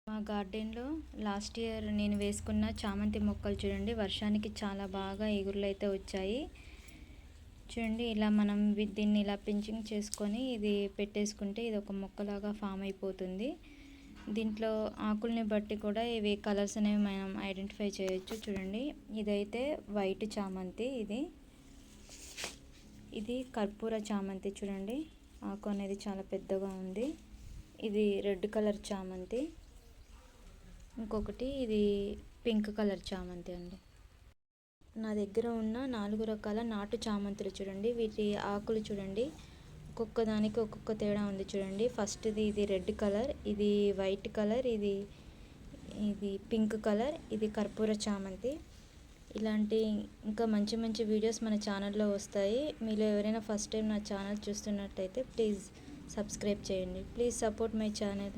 మా గార్డెన్లో last year నేను వేసుకున్న చామంతి మొక్కలు చూడండి, వర్షానికి చాలా బాగా ఎగురులు అయితే వచ్చాయి. చూడండి, ఇలా మనం దీన్ని ఇలా పించింగ్ చేసుకొని ఇది పెట్టేసుకుంటే ఇది ఒక మొక్కలాగా ఫామ్ అయిపోతుంది. దీంట్లో ఆకుల్ని బట్టి కూడా ఇవి కలర్స్ అనేవి మనం ఐడెంటిఫై చేయొచ్చు. చూడండి, ఇదైతే వైట్ చామంతి, ఇది కర్పూర చామంతి. చూడండి, ఆకు అనేది చాలా పెద్దగా ఉంది. ఇది రెడ్ కలర్ చామంతి. ఇంకొకటి ఇది పింక్ కలర్ చామంతి అండి. నా దగ్గర ఉన్న 4 రకాల నాటు చామంతులు చూడండి, వీటి ఆకులు చూడండి, ఒక్కొక్క దానికి ఒక్కొక్క తేడా ఉంది. చూడండి, ఫస్ట్ది ఇది రెడ్ కలర్, ఇది వైట్ కలర్, ఇది పింక్ కలర్, ఇది కర్పూర చామంతి. ఇలాంటి ఇంకా మంచి మంచి వీడియోస్ మన ఛానల్లో వస్తాయి. మీలో ఎవరైనా ఫస్ట్ టైం నా ఛానల్ చూస్తున్నట్టయితే ప్లీజ్ సబ్స్క్రైబ్ చేయండి. Please support my channel.